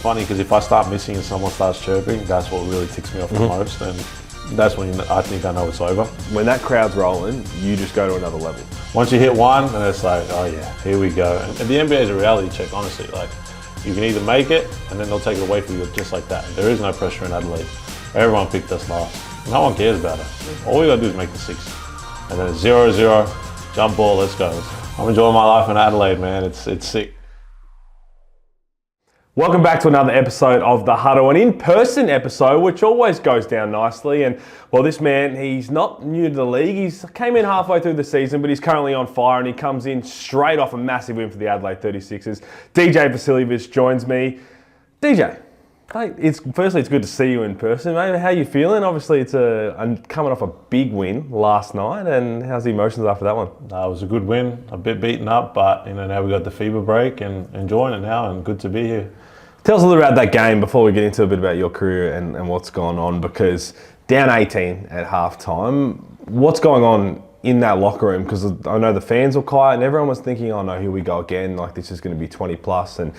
funny because if I start missing and someone starts chirping, that's what really ticks me off the most, and that's when I think I know it's over. When that crowd's rolling, you just go to another level. Once you hit one, and it's like, oh yeah, here we go. And the NBA is a reality check, honestly. Like, you can either make it, and then they'll take it away from you just like that. There is no pressure in Adelaide. Everyone picked us last. No one cares about it. All we gotta do is make the 6. And then it's 0-0, jump ball, let's go. I'm enjoying my life in Adelaide, man. It's sick. Welcome back to another episode of The Huddle, an in-person episode, which always goes down nicely. And well, this man, he's not new to the league. He's came in halfway through the season, but he's currently on fire, and he comes in straight off a massive win for the Adelaide 36ers. DJ Vasiljevic joins me. DJ, firstly, it's good to see you in person, mate. How are you feeling? Obviously, it's coming off a big win last night, and how's the emotions after that one? It was a good win, a bit beaten up, but now we got the fever break and enjoying it now, and good to be here. Tell us a little about that game before we get into a bit about your career and what's gone on, because down 18 at halftime, what's going on in that locker room? Because I know the fans were quiet and everyone was thinking, oh no, here we go again, like this is going to be 20 plus. And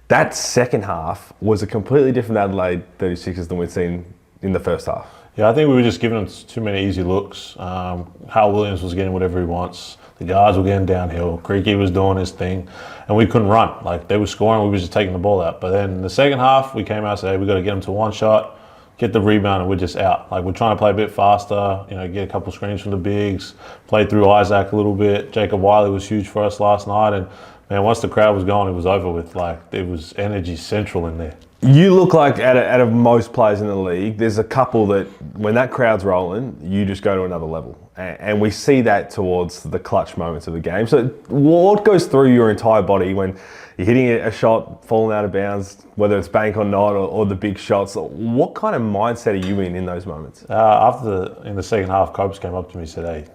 that second half was a completely different Adelaide 36ers than we'd seen in the first half. Yeah, I think we were just giving them too many easy looks. Hal Williams was getting whatever he wants. The guards were getting downhill. Creaky was doing his thing, and we couldn't run. Like, they were scoring, we were just taking the ball out. But then in the second half, we came out and said, hey, we got to get them to one shot, get the rebound, and we're just out. Like, we're trying to play a bit faster, get a couple screens from the bigs, play through Isaac a little bit. Jacob Wiley was huge for us last night, and man, once the crowd was gone, it was over with. Like, it was energy central in there. You look like, out of most players in the league, there's a couple that, when that crowd's rolling, you just go to another level. And we see that towards the clutch moments of the game. So what goes through your entire body when you're hitting a shot, falling out of bounds, whether it's bank or not, or the big shots? What kind of mindset are you in those moments? In the second half, Copes came up to me and said, hey,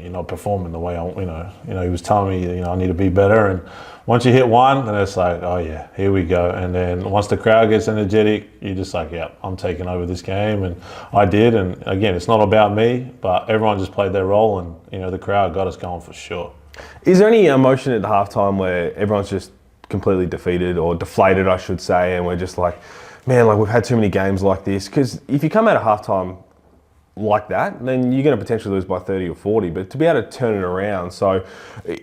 you're not performing the way he was telling me, I need to be better. And once you hit one, then it's like, oh yeah, here we go. And then once the crowd gets energetic, you're just like, yeah, I'm taking over this game. And I did. And again, it's not about me, but everyone just played their role, and the crowd got us going for sure. Is there any emotion at the halftime where everyone's just completely defeated, or deflated, I should say, and we're just like, man, like we've had too many games like this? Because if you come out of halftime like that, then you're going to potentially lose by 30 or 40, but to be able to turn it around. So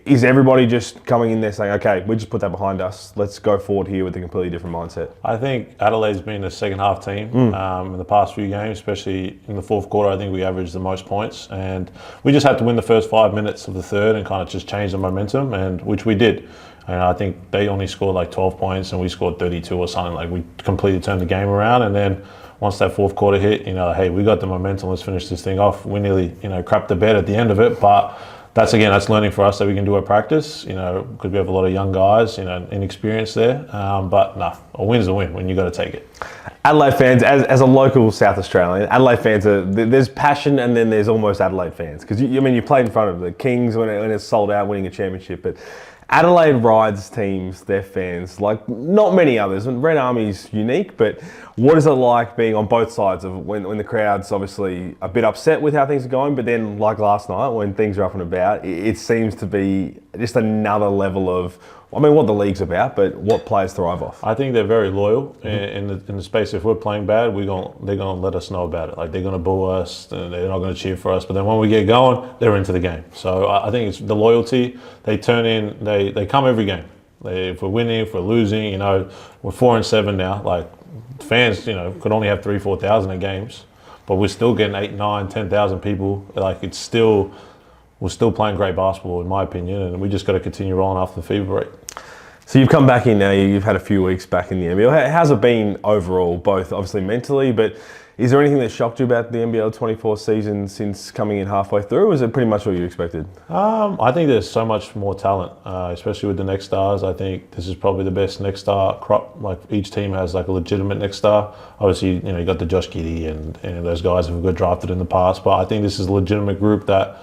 is everybody just coming in there saying, okay, we just put that behind us, let's go forward here with a completely different mindset? I think Adelaide's been a second half team in the past few games, especially in the fourth quarter. I think we averaged the most points, and we just had to win the first 5 minutes of the third and kind of just change the momentum, and which we did. And I think they only scored like 12 points and we scored 32 or something. Like, we completely turned the game around, and then once that fourth quarter hit, hey, we got the momentum, let's finish this thing off. We nearly, crapped the bed at the end of it, but that's learning for us that we can do at practice, because we have a lot of young guys, inexperienced there. But a win's a win when you got to take it. Adelaide fans, as a local South Australian, Adelaide fans, there's passion, and then there's almost Adelaide fans. Because, you played in front of the Kings when it's sold out, winning a championship, but Adelaide rides teams, their fans, like not many others. And Red Army's unique, but what is it like being on both sides of when the crowd's obviously a bit upset with how things are going, but then like last night when things are up and about, it seems to be just another level of, what the league's about, but what players thrive off. I think they're very loyal in the space. If we're playing bad, they're gonna let us know about it. Like, they're gonna boo us, they're not gonna cheer for us. But then when we get going, they're into the game. So I think it's the loyalty. They turn in. They come every game. If we're winning, if we're losing, we're 4-7 now. Like, fans, could only have 3,000-4,000 at games, but we're still getting 8, 9, 10,000 people. Like, we're still playing great basketball, in my opinion, and we just got to continue rolling after the fever break. So you've come back in now, you've had a few weeks back in the NBL. How's it been overall, both obviously mentally, but is there anything that shocked you about the NBL 24 season since coming in halfway through, or was it pretty much what you expected? I think there's so much more talent, especially with the next stars. I think this is probably the best next star crop. Like, each team has like a legitimate next star. Obviously, you got the Josh Giddey and those guys who have got drafted in the past, but I think this is a legitimate group that,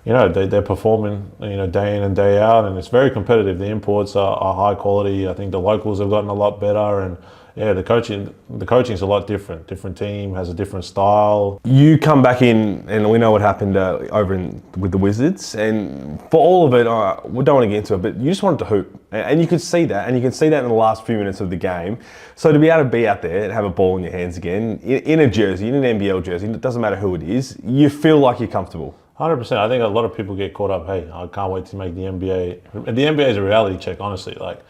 they're performing, day in and day out, and it's very competitive. The imports are high quality. I think the locals have gotten a lot better, and yeah, the coaching's a lot different. Different team has a different style. You come back in, and we know what happened with the Wizards, and for all of it, we don't want to get into it, but you just wanted to hoop, and you could see that, and you can see that in the last few minutes of the game. So to be able to be out there and have a ball in your hands again, in a jersey, in an NBL jersey, it doesn't matter who it is, you feel like you're comfortable. 100%. I think a lot of people get caught up. Hey, I can't wait to make the NBA. The NBA is a reality check, honestly. Like,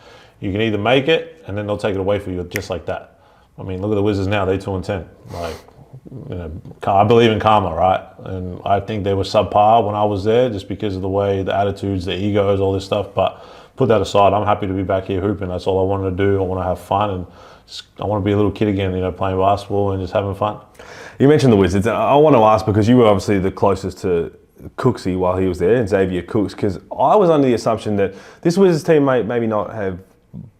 you can either make it, and then they'll take it away from you just like that. I mean, look at the Wizards now. They're 2-10. Like, you know, I believe in karma, right? And I think they were subpar when I was there, just because of the way, the attitudes, the egos, all this stuff. But put that aside, I'm happy to be back here hooping. That's all I wanted to do. I want to have fun, and I want to be a little kid again. You know, playing basketball and just having fun. You mentioned the Wizards. I want to ask, because you were obviously the closest to Cooksey while he was there, and Xavier Cooks, because I was under the assumption that this Wizards team may maybe not have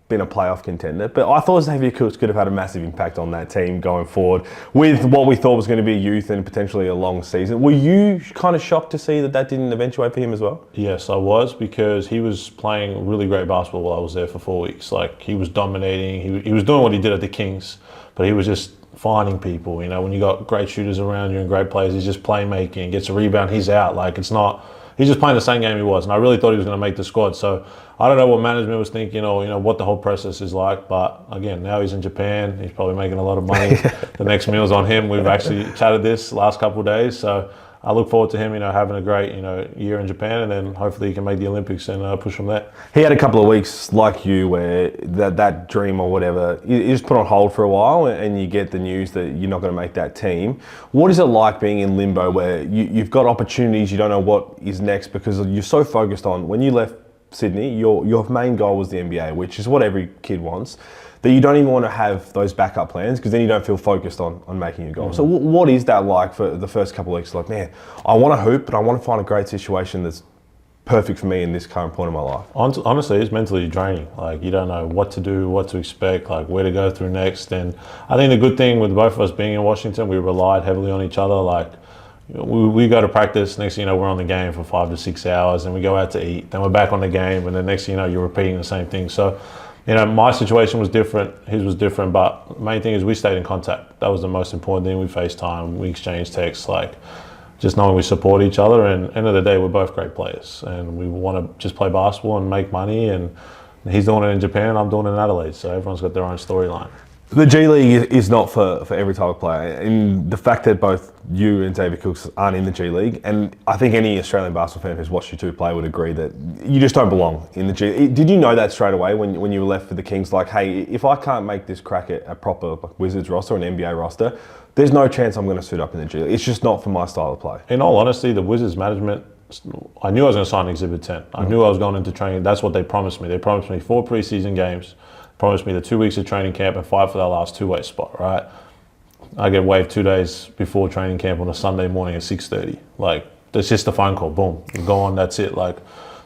been a playoff contender, but I thought Xavier Cooks could have had a massive impact on that team going forward with what we thought was going to be youth and potentially a long season. Were you kind of shocked to see that didn't eventuate for him as well? Yes, I was, because he was playing really great basketball while I was there for 4 weeks. Like, he was dominating. He was doing what he did at the Kings, but he was just finding people. You know, when you got great shooters around you and great players, he's just playmaking, gets a rebound, he's out. Like, it's not, he's just playing the same game he was. And I really thought he was going to make the squad. So I don't know what management was thinking, or, you know, what the whole process is like. But again, now he's in Japan. He's probably making a lot of money. The next meal's on him. We've actually chatted this last couple of days. So I look forward to him, you know, having a great, you know, year in Japan, and then hopefully he can make the Olympics and push from there. He had a couple of weeks like you where that dream or whatever, you just put on hold for a while, and you get the news that you're not going to make that team. What is it like being in limbo where you've got opportunities, you don't know what is next, because you're so focused on, when you left Sydney, your main goal was the NBA, which is what every kid wants, that you don't even want to have those backup plans, because then you don't feel focused on making your goal. So what is that like for the first couple of weeks? Like, man, I want to hoop, but I want to find a great situation that's perfect for me in this current point of my life. Honestly, it's mentally draining. Like, you don't know what to do, what to expect, like where to go through next. And I think the good thing with both of us being in Washington, we relied heavily on each other. Like, we go to practice, next thing you know, we're on the game for 5 to 6 hours, and we go out to eat, then we're back on the game, and then next thing you know, you're repeating the same thing. So, you know, my situation was different, his was different, but the main thing is we stayed in contact. That was the most important thing. We FaceTime, we exchanged texts, like, just knowing we support each other. And at the end of the day, we're both great players, and we want to just play basketball and make money. And he's doing it in Japan, I'm doing it in Adelaide, so everyone's got their own storyline. The G League is not for every type of player, and the fact that both you and Xavier Cooks aren't in the G League, and I think any Australian basketball fan who's watched you two play would agree that you just don't belong in the G League. Did you know that straight away when you left for the Kings? Like, hey, if I can't make this crack at a proper Wizards roster, an NBA roster, there's no chance I'm going to suit up in the G League. It's just not for my style of play. In all honesty, the Wizards management, I knew I was going to sign Exhibit 10. I knew I was going into training. That's what they promised me. They promised me 4 preseason games, promised me the 2 weeks of training camp, and fight for that last two-way spot, right? I get waived 2 days before training camp on a Sunday morning at 6:30. Like, it's just a phone call, boom, you're gone, that's it. Like,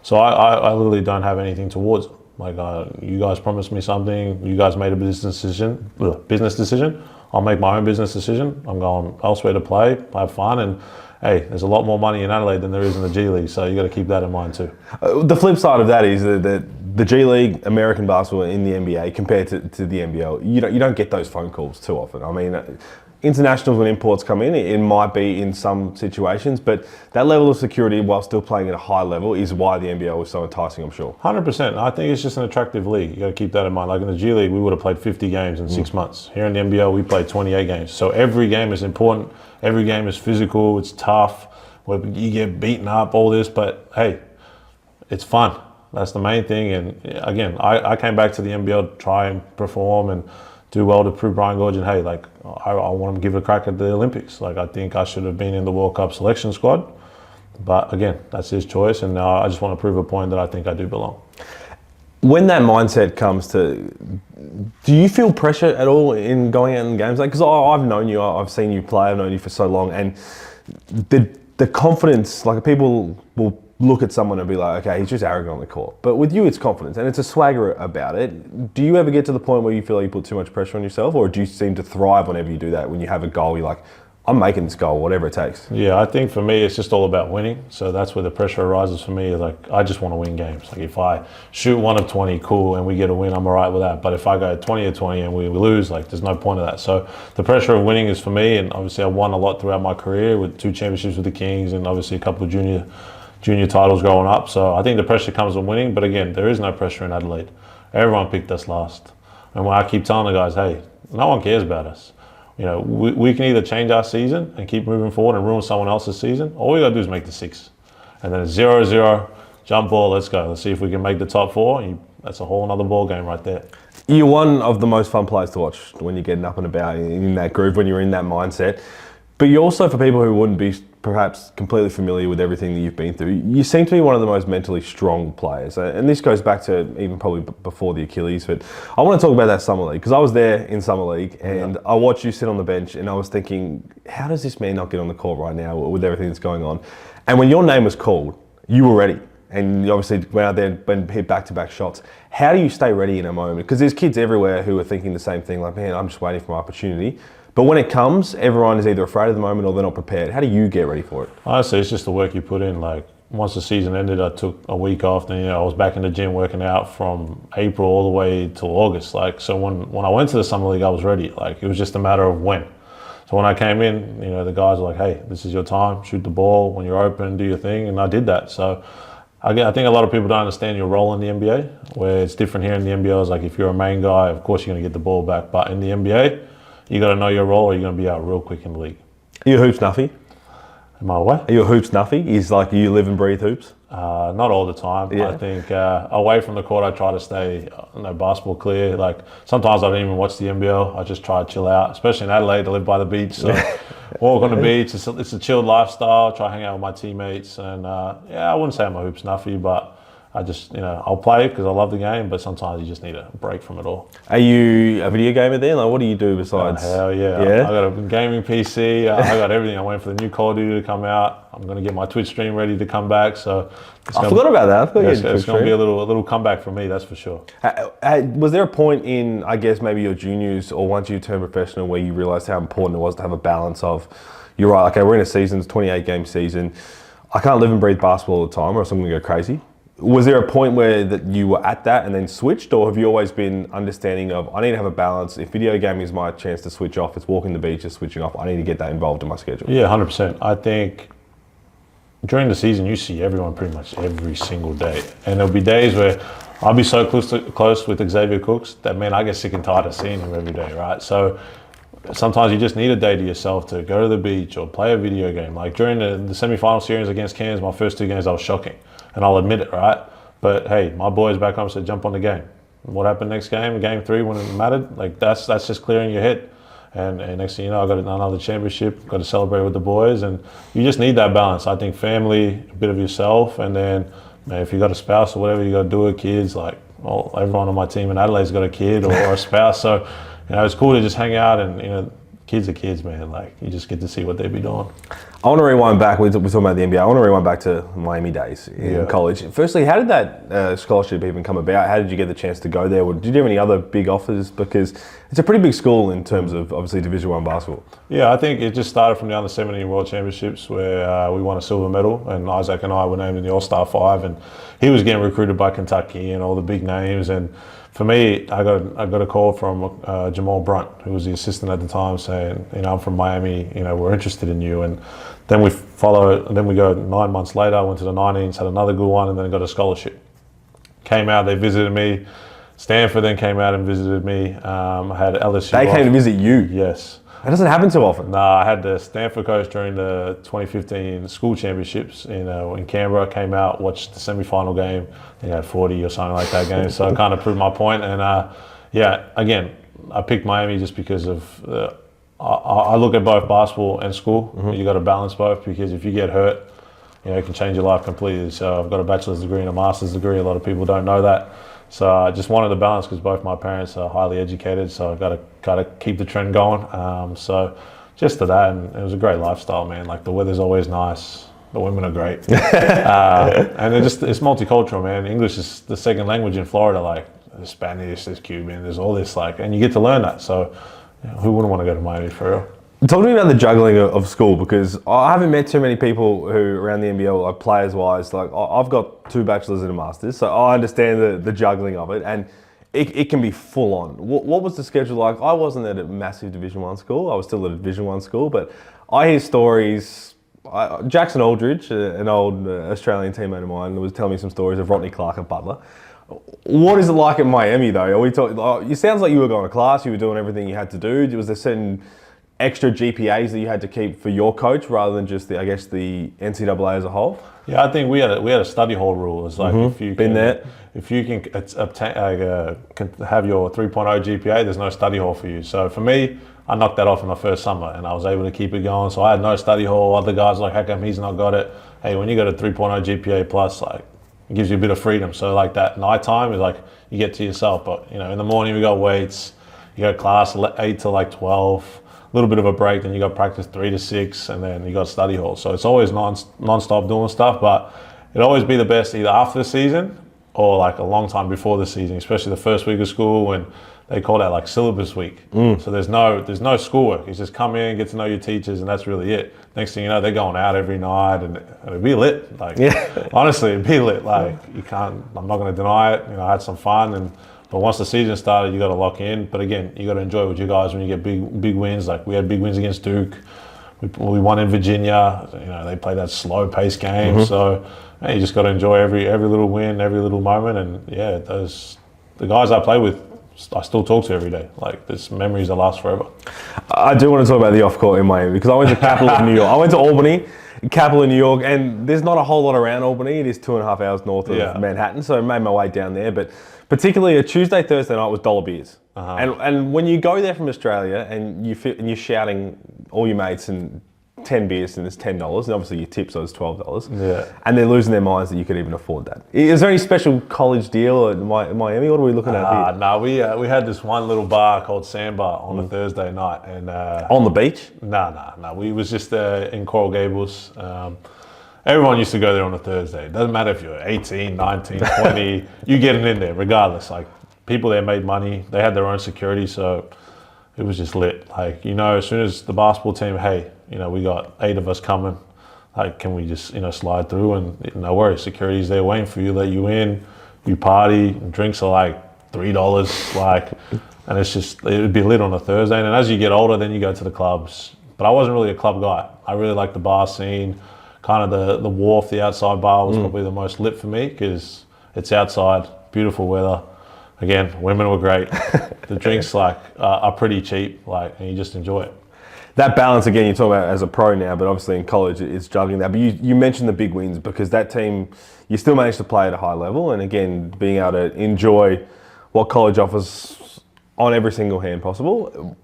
so I literally don't have anything towards it. Like, you guys promised me something, you guys made a business decision. I'll make my own business decision. I'm going elsewhere to play, have fun, and hey, there's a lot more money in Adelaide than there is in the G League, so you got to keep that in mind too. The flip side of that is that the G League, American basketball in the NBA compared to the NBL, you don't get those phone calls too often. I mean, internationals when imports come in, it might be in some situations, but that level of security while still playing at a high level is why the NBL is so enticing, I'm sure. 100%. I think it's just an attractive league. You got to keep that in mind. Like in the G League, we would have played 50 games in 6 months. Here in the NBL, we played 28 games. So every game is important. Every game is physical. It's tough. Where you get beaten up, all this, but hey, it's fun. That's the main thing. And again, I came back to the NBL to try and perform and do well to prove Brian Gorge, and hey, like, I want to give it a crack at the Olympics. Like, I think I should have been in the World Cup selection squad, but again, that's his choice, and I just want to prove a point that I think I do belong. When that mindset comes to, do you feel pressure at all in going out in games? Like, because I've known you, I've seen you play, I've known you for so long, and the confidence, like, people will look at someone and be like, okay, he's just arrogant on the court. But with you, it's confidence, and it's a swagger about it. Do you ever get to the point where you feel like you put too much pressure on yourself, or do you seem to thrive whenever you do that? When you have a goal, you're like, I'm making this goal, whatever it takes. Yeah, I think for me, it's just all about winning. So that's where the pressure arises for me. Like, I just want to win games. Like, if I shoot 1 of 20, cool, and we get a win, I'm all right with that. But if I go 20 of 20 and we lose, like, there's no point of that. So the pressure of winning is for me, and obviously I won a lot throughout my career with 2 championships with the Kings and obviously a couple of junior titles growing up. So I think the pressure comes with winning. But again, there is no pressure in Adelaide. Everyone picked us last. And when I keep telling the guys, hey, no one cares about us. You know, we can either change our season and keep moving forward and ruin someone else's season. All we got to do is make the 6. And then it's 0-0, jump ball, let's go. Let's see if we can make the top 4. That's a whole other ball game right there. You're one of the most fun players to watch when you're getting up and about in that groove, when you're in that mindset. But you're also, for people who wouldn't be perhaps completely familiar with everything that you've been through, you seem to be one of the most mentally strong players. And this goes back to even probably before the Achilles. But I want to talk about that Summer League, because I was there in Summer League and I watched you sit on the bench and I was thinking, how does this man not get on the court right now with everything that's going on? And when your name was called, you were ready. And you obviously went out there and hit back-to-back shots. How do you stay ready in a moment? Because there's kids everywhere who are thinking the same thing, like, man, I'm just waiting for my opportunity. But when it comes, everyone is either afraid of the moment or they're not prepared. How do you get ready for it? Honestly, it's just the work you put in. Like, once the season ended, I took a week off. Then, I was back in the gym working out from April all the way till August. Like, so when I went to the Summer League, I was ready. Like, it was just a matter of when. So when I came in, the guys were like, hey, this is your time. Shoot the ball. When you're open, do your thing. And I did that. So I think a lot of people don't understand your role in the NBA, where it's different here in the NBA. It's like, if you're a main guy, of course you're going to get the ball back. But in the NBA, you got to know your role or you're going to be out real quick in the league. Are you a hoops nuffy? Am I what? Are you a hoops nuffy? Is like you live and breathe hoops? Not all the time. Yeah. I think away from the court, I try to stay basketball clear. Like, sometimes I don't even watch the NBL. I just try to chill out, especially in Adelaide. I live by the beach, so walk on the beach. It's a chilled lifestyle. Try to hang out with my teammates, and I wouldn't say I'm a hoops nuffy, but I just, I'll play because I love the game, but sometimes you just need a break from it all. Are you a video gamer then? Like, what do you do besides? Hell yeah. I got a gaming PC. I got everything. I'm waiting for the new Call of Duty to come out. I'm going to get my Twitch stream ready to come back. So I forgot about that. It's going to be a little comeback for me, that's for sure. Was there a point in, I guess, maybe your juniors or once you turned professional where you realised how important it was to have a balance of, you're right, okay, we're in a season, it's a 28-game season. I can't live and breathe basketball all the time or else I'm going to go crazy. Was there a point where that you were at that and then switched, or have you always been understanding of, I need to have a balance? If video gaming is my chance to switch off, it's walking the beach, it's switching off, I need to get that involved in my schedule? Yeah, 100%. I think during the season, you see everyone pretty much every single day. And there'll be days where I'll be so close with Xavier Cooks that, man, I get sick and tired of seeing him every day, right? So sometimes you just need a day to yourself to go to the beach or play a video game. Like during the semi-final series against Cairns, my first 2 games, I was shocking. And I'll admit it, right? But hey, my boys back home said, jump on the game. And what happened next game, game 3 when it mattered? Like that's just clearing your head. And next thing you know, I got another championship, got to celebrate with the boys. And you just need that balance. I think family, a bit of yourself, and then if you got a spouse or whatever, you got to do it, kids. Like, well, everyone on my team in Adelaide's got a kid or a spouse. So, it's cool to just hang out and, kids are kids, man. Like, you just get to see what they be doing. I want to rewind back. We're talking about the NBA. I want to rewind back to Miami days in college. Firstly, how did that scholarship even come about? How did you get the chance to go there? Did you have any other big offers? Because it's a pretty big school in terms of, obviously, Division I basketball. Yeah, I think it just started from the Under-17 World Championships where we won a silver medal, and Isaac and I were named in the All-Star 5, and he was getting recruited by Kentucky and all the big names. And for me, I got a call from Jamal Brunt, who was the assistant at the time, saying, I'm from Miami, we're interested in you. And then we go 9 months later, I went to the 19s, had another good one, and then got a scholarship. Came out, they visited me. Stanford then came out and visited me. I had LSU. They came to visit you? Yes. That doesn't happen too often. No, I had the Stanford coach during the 2015 school championships in Canberra. Came out, watched the semi-final game. I think I had 40 or something like that game. So I kind of proved my point. And again, I picked Miami just because of I look at both basketball and school. Mm-hmm. You got to balance both, because if you get hurt, it can change your life completely. So I've got a bachelor's degree and a master's degree. A lot of people don't know that. So I just wanted to balance because both my parents are highly educated. So I've got to keep the trend going. So just to that, and it was a great lifestyle, man. Like, the weather's always nice. The women are great. And it's multicultural, man. English is the second language in Florida. Like, there's Spanish, there's Cuban, there's all this, and you get to learn that. So who wouldn't want to go to Miami for real? Talk to me about the juggling of school, because I haven't met too many people who around the NBL, like players wise, like I've got 2 bachelors and a master's, so I understand the juggling of it, and it can be full on. What was the schedule like? I wasn't at a massive Division 1 school. I was still at a Division 1 school, but I hear stories. Jackson Aldridge, an old Australian teammate of mine, was telling me some stories of Rodney Clark at Butler. What is it like at Miami though? Are we talking? It sounds like you were going to class, you were doing everything you had to do. Was there certain extra GPAs that you had to keep for your coach rather than just the NCAA as a whole? Yeah, I think we had a study hall rule. It's like if you Been there. if you can obtain can have your 3.0 GPA, there's no study hall for you. So for me, I knocked that off in my first summer, and I was able to keep it going. So I had no study hall. Other guys were like, how come he's not got it? Hey, when you got a 3.0 GPA plus, like, it gives you a bit of freedom. So like that night time is like you get to yourself. But in the morning we got weights, you got class 8 to like 12. A little bit of a break, then you got practice 3 to 6, and then you got study hall. So it's always non-stop doing stuff, but it'd always be the best either after the season or like a long time before the season, especially the first week of school when they call that like syllabus week. So there's no schoolwork. You just come in, get to know your teachers, and that's really it. Next thing you know, they're going out every night, and it'd be lit. Like, honestly, it'd be lit. Like, I'm not going to deny it. I had some fun, but once the season started, you got to lock in. But again, you got to enjoy it with you guys when you get big wins. Like we had big wins against Duke. We won in Virginia. They play that slow-paced game. So you just got to enjoy every little win, every little moment. And yeah, the guys I play with, I still talk to every day. Like there's memories that last forever. I do want to talk about the off-court in Miami, because I went to the capital of New York. I went to Albany, capital of New York, and there's not a whole lot around Albany. It is 2.5 hours north of Manhattan, so I made my way down there. But particularly a Tuesday, Thursday night was dollar beers. And when you go there from Australia and you're shouting all your mates and 10 beers and it's $10, and obviously your tip, so it's $12. Yeah. And they're losing their minds that you could even afford that. Is there any special college deal at Miami? What are we looking at here? No, we had this one little bar called Sandbar on a Thursday night. And on the beach? No. We was just in Coral Gables. Everyone used to go there on a Thursday. It doesn't matter if you're 18, 19, 20, you getting in there regardless. Like, people there made money. They had their own security, so it was just lit. Like, as soon as the basketball team, hey, we got 8 of us coming. Like, can we just, slide through? And no worries, security's there waiting for you, let you in, you party, and drinks are like $3, like, and it would be lit on a Thursday. And as you get older, then you go to the clubs. But I wasn't really a club guy. I really liked the bar scene. Kind of the wharf, the outside bar was probably the most lit for me because it's outside, beautiful weather. Again, women were great. The drinks are pretty cheap, and you just enjoy it. That balance, again, you talk about as a pro now, but obviously in college it's juggling that. But you mentioned the big wins, because that team, you still managed to play at a high level, and again, being able to enjoy what college offers on every single hand possible.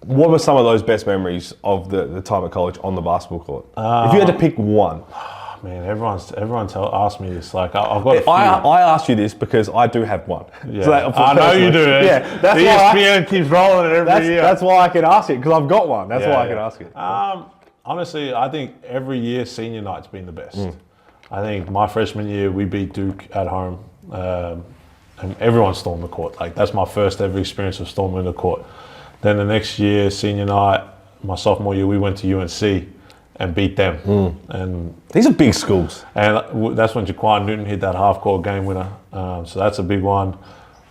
What were some of those best memories of the time at college on the basketball court? If you had to pick one. Man, everyone asks me this. Like, I've got a few. I asked you this because I do have one. Yeah. So I know you do. Yeah, that's the ESPN keeps rolling it every year. That's why I can ask it, because I've got one. That's why I can ask it. Honestly, I think every year senior night's been the best. I think my freshman year we beat Duke at home, and everyone stormed the court. Like, that's my first ever experience of storming the court. Then the next year, senior night, my sophomore year, we went to UNC and beat them. And these are big schools. And that's when Jaquan Newton hit that half-court game winner. So that's a big one.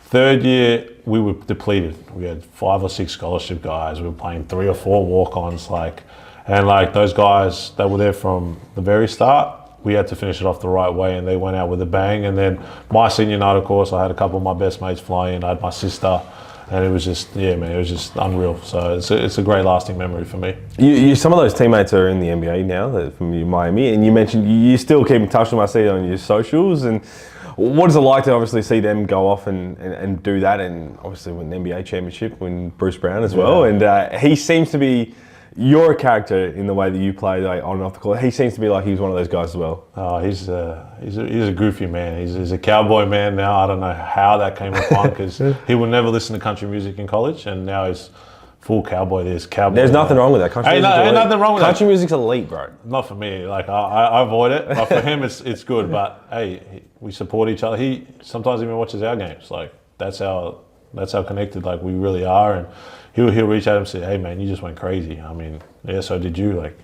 Third year, we were depleted. We had 5 or 6 scholarship guys. We were playing 3 or 4 walk-ons. And those guys that were there from the very start, we had to finish it off the right way, and they went out with a bang. And then my senior night, of course, I had a couple of my best mates fly in. I had my sister. And it was just, it was just unreal. So it's a great lasting memory for me. Some of those teammates are in the NBA now, from Miami, and you mentioned you still keep in touch with them, I see on your socials. And what is it like to obviously see them go off and do that, and obviously win the NBA championship, win Bruce Brown as well? And he seems to be, you're a character in the way that you play on and off the court. He seems to be like he's one of those guys as well. Oh, he's a goofy man. He's a cowboy man now. I don't know how that came upon, because he would never listen to country music in college, and now he's full cowboy. There's nothing wrong with that. Country nothing wrong with country music's elite, bro. Not for me. I avoid it, but for him it's good. But hey, we support each other. He sometimes even watches our games. Like, that's how That's how connected like we really are. And he'll reach out and say, hey man, you just went crazy. I mean, yeah, so did you. Like,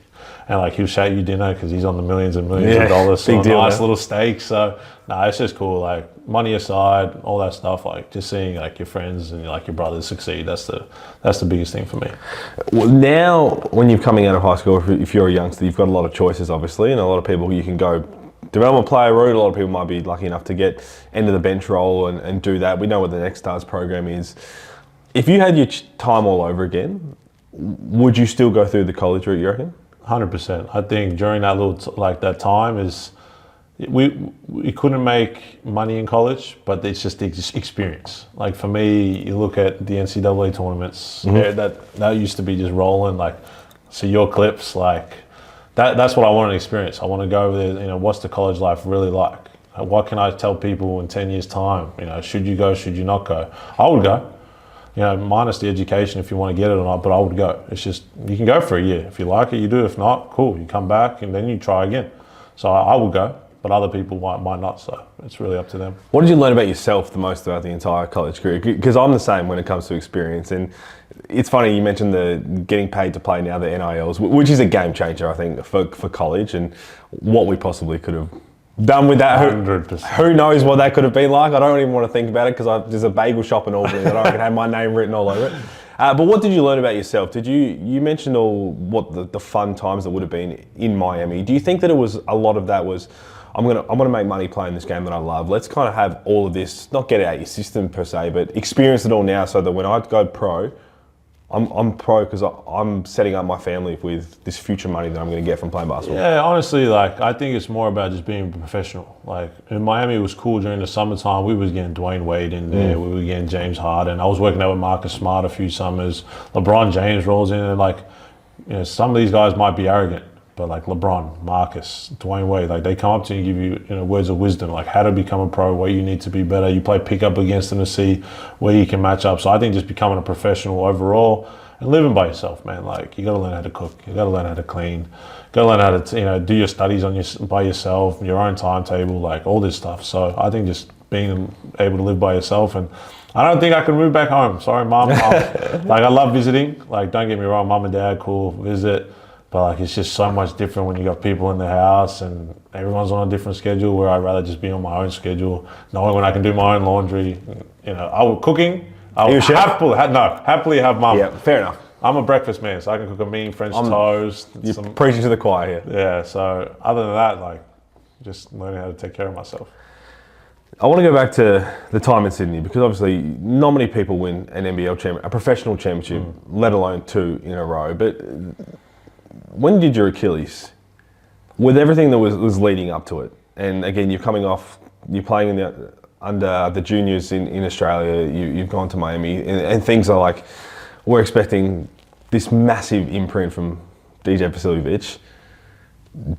and like he'll shout you dinner because he's on the millions and millions of dollars. Big So deal, nice man. little steak. So it's just cool. Like money aside, all that stuff. Like just seeing like your friends and like your brothers succeed. That's the biggest thing for me. Well, now, when you're coming out of high school, if you're a youngster, you've got a lot of choices, obviously, and a lot of people you can go development player route. A lot of people might be lucky enough to get into the bench role and do that. We know what the Next Stars program is. If you had your time all over again, would you still go through the college route, you reckon? 100%. I think during that that time is we couldn't make money in college, but it's just the experience. Like for me, you look at the NCAA tournaments, that used to be just rolling. Like, see your clips, like that's what I want to experience. I want to go over there. You know, what's the college life really like? What can I tell people in 10 years' time? You know, should you go? Should you not go? I would go. You know, minus the education if you want to get it or not, but I would go. It's just, you can go for a year. If you like it, you do. If not, cool. You come back and then you try again. So I would go, but other people might not. So it's really up to them. What did you learn about yourself the most throughout the entire college career? Because I'm the same when it comes to experience. And it's funny, you mentioned the getting paid to play now, the NILs, which is a game changer, I think, for college and what we possibly could have done with that. 100%. Who knows what that could have been like? I don't even want to think about it because there's a bagel shop in Albany that I can have my name written all over it. But what did you learn about yourself? You mentioned what the fun times that would have been in Miami. Do you think that it was a lot of that was, I'm gonna make money playing this game that I love. Let's kind of have all of this, not get it out your system per se, but experience it all now so that when I go pro, I'm pro because I'm setting up my family with this future money that I'm going to get from playing basketball. Yeah, honestly, like I think it's more about just being professional. Like in Miami, it was cool during the summertime. We was getting Dwayne Wade in there. We were getting James Harden. I was working out with Marcus Smart a few summers. LeBron James rolls in, and like, you know, some of these guys might be arrogant, but like LeBron, Marcus, Dwayne Wade, like they come up to you and give you, you know, words of wisdom, like how to become a pro, what you need to be better. You play pickup against them to see where you can match up. So I think just becoming a professional overall and living by yourself, man. Like you got to learn how to cook, you got to learn how to clean, you got to learn how to, you know, do your studies by yourself, your own timetable, like all this stuff. So I think just being able to live by yourself, and I don't think I can move back home. Sorry, mom. Like I love visiting. Like don't get me wrong, mom and dad, cool, visit. But like it's just so much different when you got people in the house and everyone's on a different schedule. Where I'd rather just be on my own schedule, knowing when I can do my own laundry. You know, cooking. I would happily have mum. Yeah, fair enough. I'm a breakfast man, so I can cook a mean French toast. You're preaching to the choir here. Yeah. So other than that, like just learning how to take care of myself. I want to go back to the time in Sydney because obviously not many people win an a professional championship, let alone 2 in a row. But when did your Achilles, with everything that was leading up to it, and again you're playing in under the juniors in Australia, you've gone to Miami, and things are like, we're expecting this massive imprint from DJ Vasiljevic.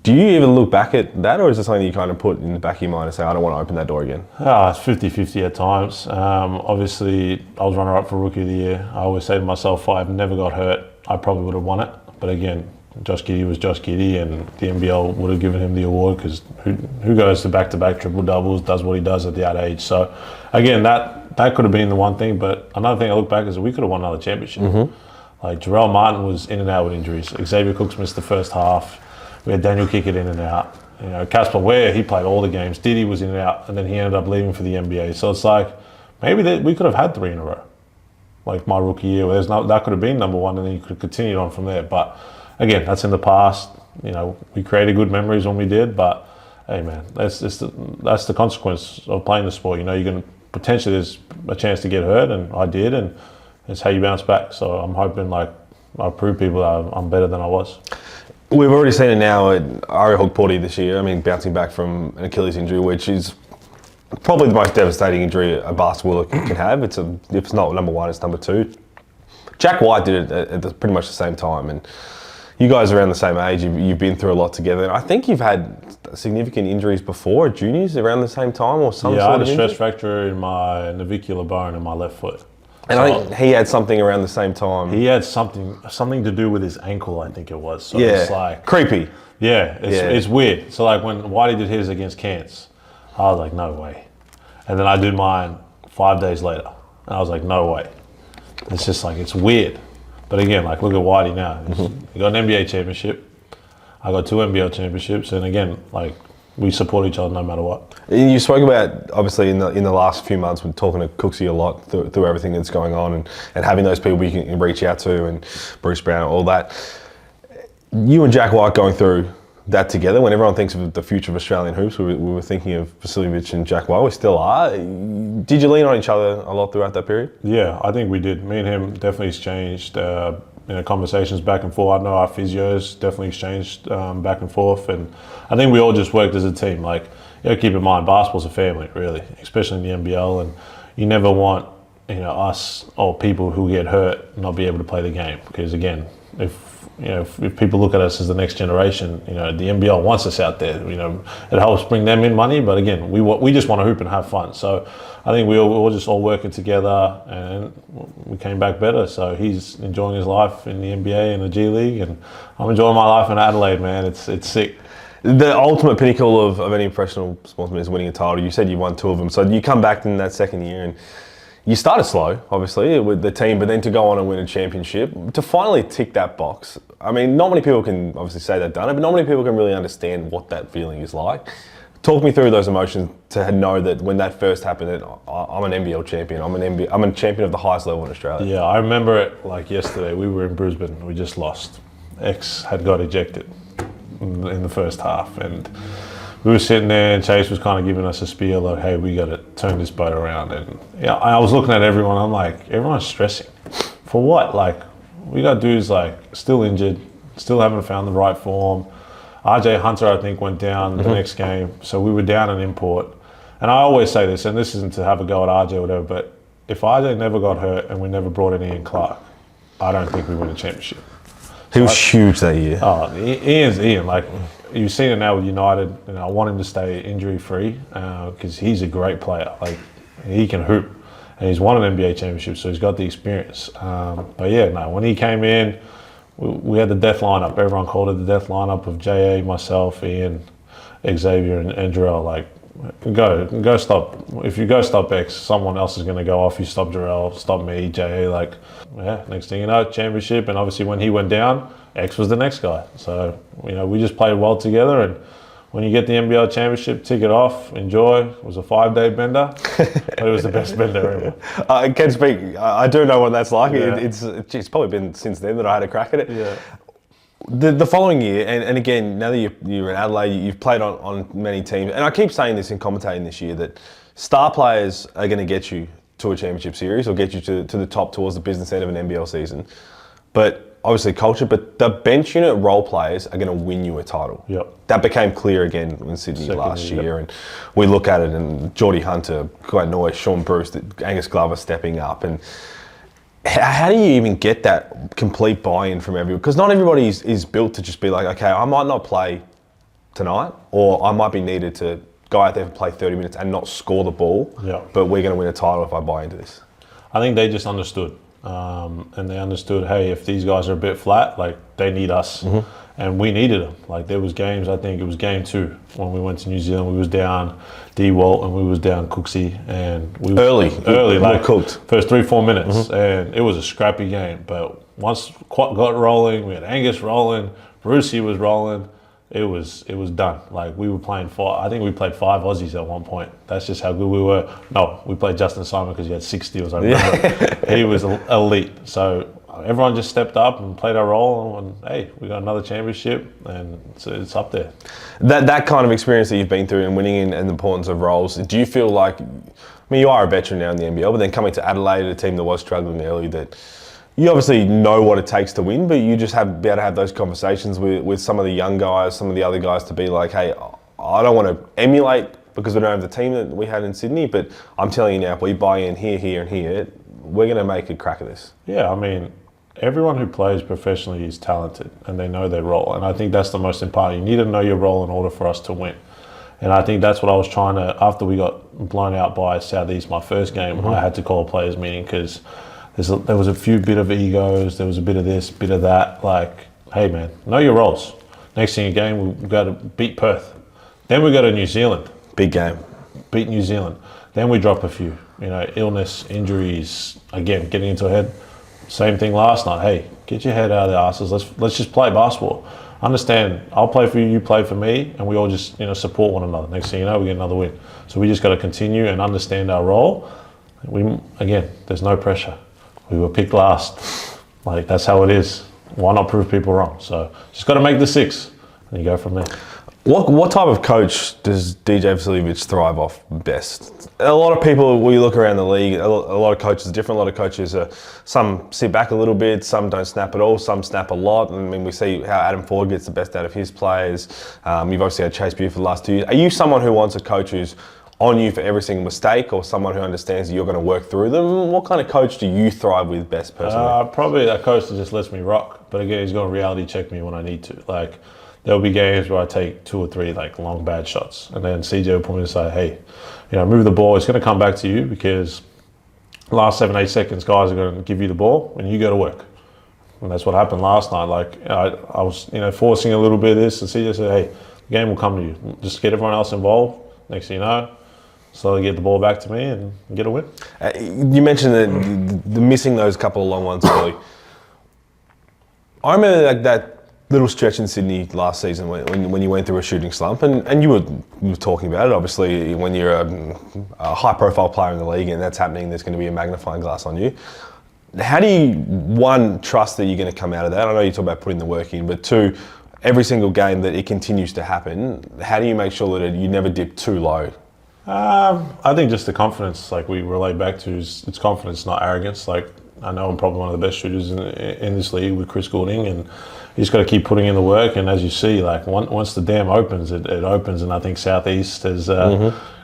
Do you even look back at that, or is it something you kind of put in the back of your mind and say, I don't want to open that door again? It's 50-50 at times. Obviously, I was runner-up for Rookie of the Year. I always say to myself, if I never got hurt, I probably would have won it. But again, Josh Giddey was Josh Giddey, and the NBL would have given him the award because who goes to back-to-back triple-doubles, does what he does at that age. So, again, that could have been the one thing. But another thing I look back is that we could have won another championship. Like, Jarrell Martin was in and out with injuries. Xavier Cooks missed the first half. We had Daniel Kickett in and out. You know, Casper Ware, he played all the games. Diddy was in and out, and then he ended up leaving for the NBA. So it's like, maybe we could have had 3 in a row. Like my rookie year, where that could have been number 1, and then you could have continued on from there. But again, that's in the past. You know, we created good memories when we did, but hey man, that's the consequence of playing the sport. You know, you're going to potentially, there's a chance to get hurt, and I did, and it's how you bounce back. So I'm hoping like I prove people that I'm better than I was. We've already seen it now at Ari Hogporty this year. I mean, bouncing back from an Achilles injury, which is probably the most devastating injury a basketballer can have. If it's not number 1, it's number 2. Jack White did it at pretty much the same time, and you guys are around the same age. You've been through a lot together. I think you've had significant injuries before at juniors around the same time, or some sort of injury. Yeah, I had a stress fracture in my navicular bone in my left foot. And I think he had something around the same time. He had something to do with his ankle, I think it was. So yeah, it's like creepy. Yeah, it's weird. So like when Whitey did his against Cairns, I was like, no way. And then I did mine 5 days later. And I was like, no way. It's just like, it's weird. But again, like, look at Whitey now. He got an NBA championship. I got 2 NBL championships. And again, like, we support each other no matter what. You spoke about, obviously, in the last few months, we're talking to Cooksey a lot through everything that's going on and having those people you can reach out to and Bruce Brown, all that. You and Jack White going through that together, when everyone thinks of the future of Australian hoops, we were thinking of Vasiljevic and Jack White. We still are. Did you lean on each other a lot throughout that period? Yeah, I think we did. Me and him definitely exchanged conversations back and forth. I know our physios definitely exchanged back and forth, and I think we all just worked as a team. Like, you gotta keep in mind, basketball's a family, really, especially in the NBL, and you never want, us or people who get hurt not be able to play the game, because again, if people look at us as the next generation, the NBL wants us out there. It helps bring them in money, but again, we just want to hoop and have fun. So I think we all just all working together, and we came back better. So he's enjoying his life in the NBA and the G League, and I'm enjoying my life in Adelaide, man. It's sick. The ultimate pinnacle of any professional sportsman is winning a title. You said you won 2 of them. So you come back in that second year and you started slow, obviously, with the team, but then to go on and win a championship, to finally tick that box. I mean, not many people can obviously say they've done it, but not many people can really understand what that feeling is like. Talk me through those emotions to know that when that first happened, that I'm an NBL champion. I'm a champion of the highest level in Australia. Yeah, I remember it like yesterday. We were in Brisbane. We just lost. X had got ejected in the first half, and we were sitting there, and Chase was kind of giving us a spiel like, hey, we got to turn this boat around. And I was looking at everyone. I'm like, everyone's stressing. For what? Like, we got dudes like still injured, still haven't found the right form. RJ Hunter, I think, went down the next game. So we were down an import. And I always say this, and this isn't to have a go at RJ or whatever, but if RJ never got hurt and we never brought in Ian Clark, I don't think we win a championship. He was huge that year. Oh, Ian's Ian. Like, you've seen it now with United, and I want him to stay injury-free because he's a great player. Like, he can hoop, and he's won an NBA championship, so he's got the experience. But yeah, no, when he came in, we had the death lineup. Everyone called it the death lineup of JA, myself, Ian, Xavier, and Jarrell. Like, go stop. If you go stop X, someone else is going to go off. You stop Jarrell, stop me, JA. Like, yeah, next thing you know, championship. And obviously when he went down, X was the next guy. So, we just played well together. And when you get the NBL championship, tick it off, enjoy. It was a 5-day bender, but it was the best bender ever. I can speak. I do know what that's like. Yeah. It's probably been since then that I had a crack at it. Yeah. The following year, and again, now that you're in Adelaide, you've played on many teams, and I keep saying this in commentating this year, that star players are going to get you to a championship series or get you to the top towards the business end of an NBL season. But obviously culture, but the bench unit role players are going to win you a title. Yep. That became clear again in Sydney last year, and we look at it, and Geordie Hunter, Glenn Noy, Sean Bruce, Angus Glover stepping up, and how do you even get that complete buy-in from everyone? Because not everybody is built to just be like, okay, I might not play tonight, or I might be needed to go out there and play 30 minutes and not score the ball, but we're going to win a title if I buy into this. I think they just understood. And they understood, hey, if these guys are a bit flat, like, they need us. And we needed them. Like, there was games, I think it was game 2 when we went to New Zealand. We was down D. Walt and we was down Cooksey, and we was early, like cooked first 3-4 minutes, and it was a scrappy game. But once Quat got rolling, we had Angus rolling, Brucey was rolling. It was done. Like, we were playing 5. I think we played 5 Aussies at one point. That's just how good we were. No, we played Justin Simon because he had 6 steals. I remember. He was elite. So everyone just stepped up and played our role, and hey, we got another championship, and it's up there. That kind of experience that you've been through and winning and the importance of roles, do you feel like, I mean, you are a veteran now in the NBL, but then coming to Adelaide, a team that was struggling early, that you obviously know what it takes to win, but you just be able to have those conversations with some of the young guys, some of the other guys, to be like, hey, I don't want to emulate because we don't have the team that we had in Sydney, but I'm telling you now, if we buy in here, here, and here, we're going to make a crack of this. Yeah, I mean, everyone who plays professionally is talented, and they know their role. And I think that's the most important. You need to know your role in order for us to win. And I think that's what I was trying to, after we got blown out by Southeast my first game, I had to call a players meeting because there was a few bit of egos, there was a bit of this, bit of that. Like, hey man, know your roles. Next thing again, we got to beat Perth. Then we go to New Zealand. Big game. Beat New Zealand. Then we drop a few. illness, injuries, again, getting into a head. Same thing last night. Hey, get your head out of the asses. Let's just play basketball. Understand, I'll play for you, you play for me, and we all just support one another. Next thing you know, we get another win. So we just got to continue and understand our role. There's no pressure. We were picked last. Like, that's how it is. Why not prove people wrong? So just got to make the 6, and you go from there. What type of coach does DJ Vasiljevic thrive off best? A lot of people, we look around the league, a lot of coaches are different. A lot of coaches, some sit back a little bit, some don't snap at all, some snap a lot. I mean, we see how Adam Ford gets the best out of his players. You've obviously had Chase Beard for the last 2 years. Are you someone who wants a coach who's on you for every single mistake, or someone who understands that you're going to work through them? What kind of coach do you thrive with best personally? Probably that coach that just lets me rock. But again, he's going to reality check me when I need to. Like, there'll be games where I take 2 or 3 like long bad shots, and then CJ will put me aside. Hey, move the ball. It's going to come back to you because last 7-8 seconds, guys are going to give you the ball, and you go to work. And that's what happened last night. Like, I was forcing a little bit of this, and CJ said, hey, the game will come to you. Just get everyone else involved. Next thing you know, slowly get the ball back to me and get a win. You mentioned the missing those couple of long ones early. I remember like that little stretch in Sydney last season when you went through a shooting slump, and you were talking about it. Obviously, when you're a high-profile player in the league and that's happening, there's going to be a magnifying glass on you. How do you, 1, trust that you're going to come out of that? I know you talk about putting the work in, but 2, every single game that it continues to happen, how do you make sure that you never dip too low? I think just the confidence, like we relate back to, it's confidence, not arrogance. Like, I know I'm probably one of the best shooters in this league with Chris Goulding, and you just got to keep putting in the work. And as you see, like once the dam opens, it opens. And I think Southeast has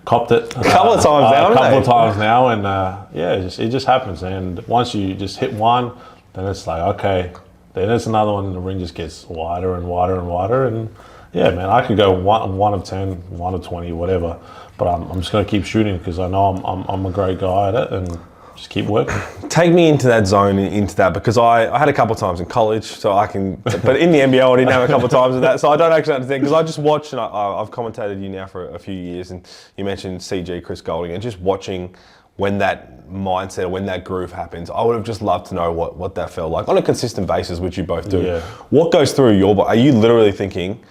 copped it a couple of times now, and it just happens. And once you just hit one, then it's like, okay, then there's another one, and the ring just gets wider and wider and wider. And yeah, man, I could go one of 10, 1 of 20, whatever. But I'm just going to keep shooting because I know I'm a great guy at it, and just keep working. Take me into that zone, into that, because I had a couple of times in college, so I can, but in the NBL I didn't have a couple of times of that, so I don't actually understand, because I just watched, and I've commentated you now for a few years, and you mentioned CG, Chris Goulding, and just watching when that mindset, when that groove happens, I would have just loved to know what that felt like on a consistent basis, which you both do. Yeah. What goes through your body? Are you literally thinking,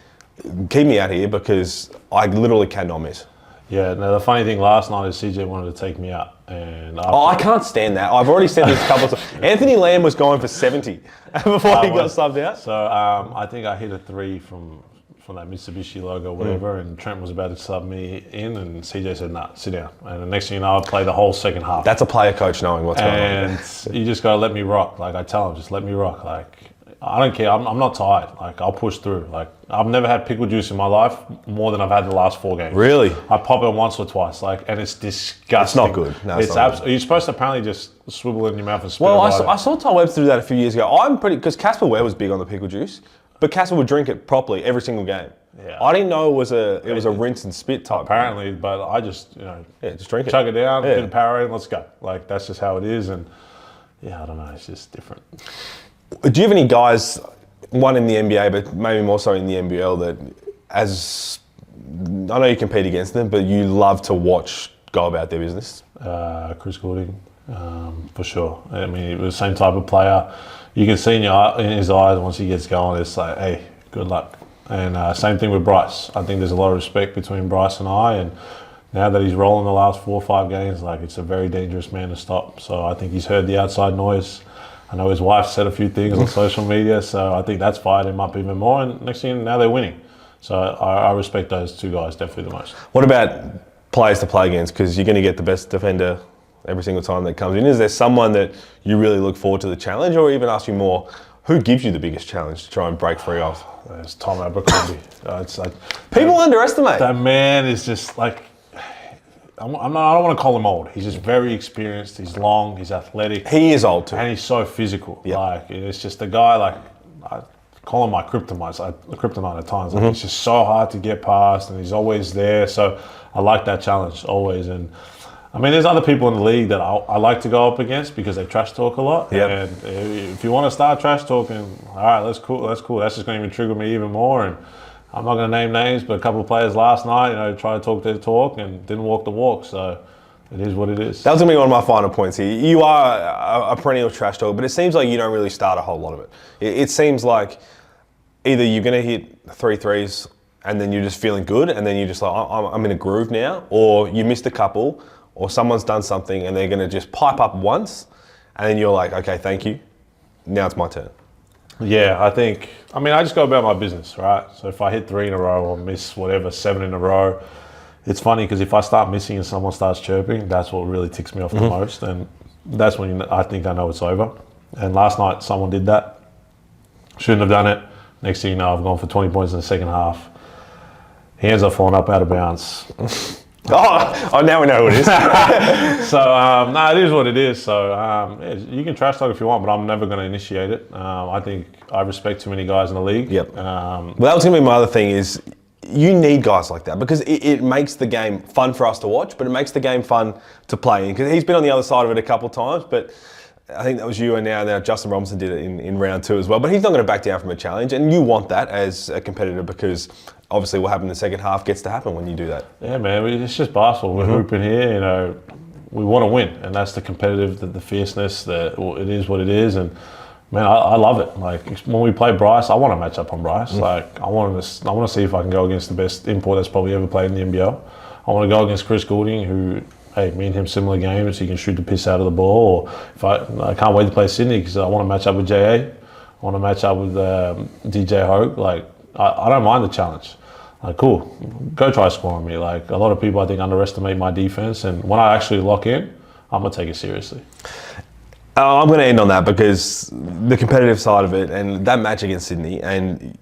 keep me out here because I literally cannot miss? Yeah, no, the funny thing last night is CJ wanted to take me out. And I can't stand that. I've already said this a couple of times. Anthony Lamb was going for 70 before he got subbed out. So I think I hit a 3 from that Mitsubishi logo or whatever, and Trent was about to sub me in, and CJ said, nah, sit down. And the next thing you know, I played the whole second half. That's a player coach knowing what's going on. And you just got to let me rock. Like, I tell him, just let me rock. Like, I don't care. I'm not tired. Like, I'll push through. Like, I've never had pickle juice in my life more than I've had the last 4 games. Really? I pop it once or twice. Like, and it's disgusting. It's not good. No, it's not good. You're supposed to apparently just swivel it in your mouth and spit Well, it I saw Ty Webster do that a few years ago. I'm pretty, because Casper Ware was big on the pickle juice, but Casper would drink it properly every single game. Yeah. I didn't know it was a rinse and spit type. Apparently, but I just just drink it, chug it down, bit of power in, let's go. Like, that's just how it is, and I don't know, it's just different. Do you have any guys, one in the NBA, but maybe more so in the NBL, that I know you compete against them, but you love to watch go about their business? Chris Goulding, for sure. I mean, he was the same type of player. You can see in his eyes once he gets going, it's like, hey, good luck. And same thing with Bryce. I think there's a lot of respect between Bryce and I, and now that he's rolling the last 4 or 5 games, like, it's a very dangerous man to stop. So I think he's heard the outside noise. I know his wife said a few things on social media, so I think that's fired him up even more. And next thing, now they're winning. So I respect those 2 guys definitely the most. What about players to play against? Because you're going to get the best defender every single time that comes in. Is there someone that you really look forward to the challenge, or even ask you more, who gives you the biggest challenge to try and break free of? It's Tom Abercrombie. It's like, people underestimate. That man is just like, I don't want to call him old. He's just very experienced. He's long. He's athletic. He is old too, and he's so physical. Yep. Like, it's just a guy. Like, I call him my kryptonite at times. Like, it's just so hard to get past, and he's always there. So I like that challenge always. And I mean, there's other people in the league that I like to go up against because they trash talk a lot. Yep. And if you want to start trash talking, all right, that's cool. That's just going to even trigger me even more. And I'm not going to name names, but a couple of players last night, tried to talk their talk and didn't walk the walk. So It is what it is. That was going to be one of my final points here. You are a perennial trash talk, but it seems like you don't really start a whole lot of it. It seems like either you're going to hit 3 threes and then you're just feeling good and then you're just like, I'm in a groove now, or you missed a couple, or someone's done something and they're going to just pipe up once and then you're like, okay, thank you. Now it's my turn. Yeah, I just go about my business, right? So if I hit 3 in a row or miss whatever, 7 in a row, it's funny because if I start missing and someone starts chirping, that's what really ticks me off the most. And that's when I think I know it's over. And last night, someone did that. Shouldn't have done it. Next thing you know, I've gone for 20 points in the second half. He ends up falling up out of bounds. Oh, now we know who it is. So, it is what it is. So, you can trash talk if you want, but I'm never going to initiate it. I think I respect too many guys in the league. Yep. Well, that was going to be my other thing is, you need guys like that because it makes the game fun for us to watch, but it makes the game fun to play in. Because he's been on the other side of it a couple of times, but I think that was you and now Justin Robinson did it in round 2 as well. But he's not going to back down from a challenge, and you want that as a competitor because obviously what happened in the second half gets to happen when you do that. Yeah, man, it's just basketball. We're hooping here, we want to win, and that's the competitive, the fierceness, it is what it is, and man, I love it. Like when we play Bryce, I want to match up on Bryce. Like I want to see if I can go against the best import that's probably ever played in the NBL. I want to go against Chris Goulding, who, hey, me and him similar games. He can shoot the piss out of the ball. Or if I can't wait to play Sydney because I want to match up with JA. I want to match up with DJ Hogue. Like I don't mind the challenge. Like cool, go try scoring me. Like a lot of people I think underestimate my defense, and when I actually lock in, I'm gonna take it seriously. I'm going to end on that because the competitive side of it and that match against Sydney, and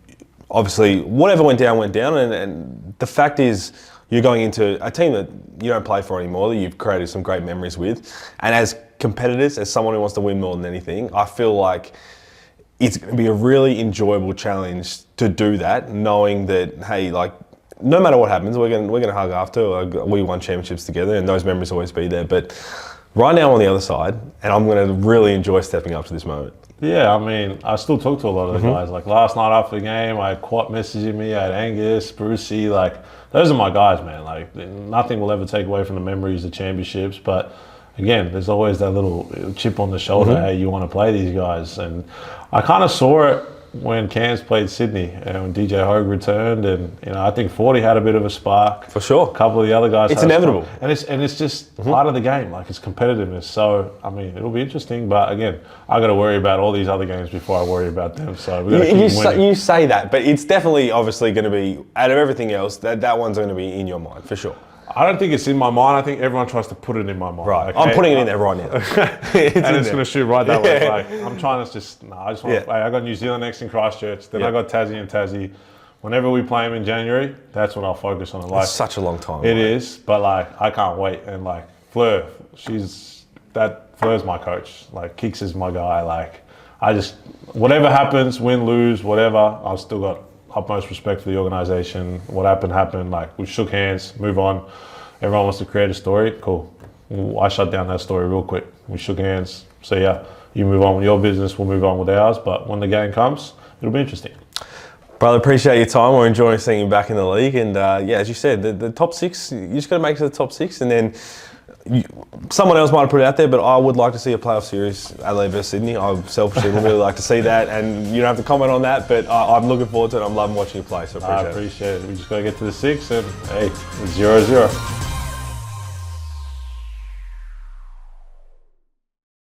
obviously whatever went down, and the fact is you're going into a team that you don't play for anymore, that you've created some great memories with, and as competitors, as someone who wants to win more than anything, I feel like it's going to be a really enjoyable challenge to do that, knowing that, hey, like, no matter what happens, we're going to hug after. We won championships together and those memories will always be there, but right now I'm on the other side, and I'm going to really enjoy stepping up to this moment. Yeah, I still talk to a lot of the guys. Like last night after the game, I had Quat messaging me, I had Angus, Brucey. Like those are my guys, man. Like nothing will ever take away from the memories of championships. But again, there's always that little chip on the shoulder. Hey, you want to play these guys, and I kind of saw it when Cairns played Sydney and when DJ Hogue returned, and I think 40 had a bit of a spark. For sure. A couple of the other guys. It's inevitable. And it's just part of the game, like it's competitiveness. So, it'll be interesting, but again, I got to worry about all these other games before I worry about them. So we got to keep winning. You say that, but it's definitely obviously going to be, out of everything else, that one's going to be in your mind, for sure. I don't think it's in my mind. I think everyone tries to put it in my mind. Right. Like, I'm putting it in there right now. It's going to shoot right that way. Like, I'm trying to I just want to play. I got New Zealand next in Christchurch. Then I got Tassie. Whenever we play them in January, that's when I'll focus on it. Like, it's such a long time. It is, but like I can't wait. And like Fleur, Fleur's my coach. Like Kicks is my guy. Like whatever happens, win, lose, whatever, I've still got utmost respect for the organisation. What happened. Like we shook hands, move on. Everyone wants to create a story. Cool. I shut down that story real quick. We shook hands. So yeah, you move on with your business, we'll move on with ours. But when the game comes, it'll be interesting. Brother, appreciate your time. We're enjoying seeing you back in the league. And as you said, the top 6, you just got to make it to the top 6, and then someone else might have put it out there, but I would like to see a playoff series, Adelaide versus Sydney. I selfishly would really like to see that, and you don't have to comment on that, but I'm looking forward to it. I'm loving watching you play, so I appreciate it. We just got to get to the 6, and hey, 0-0.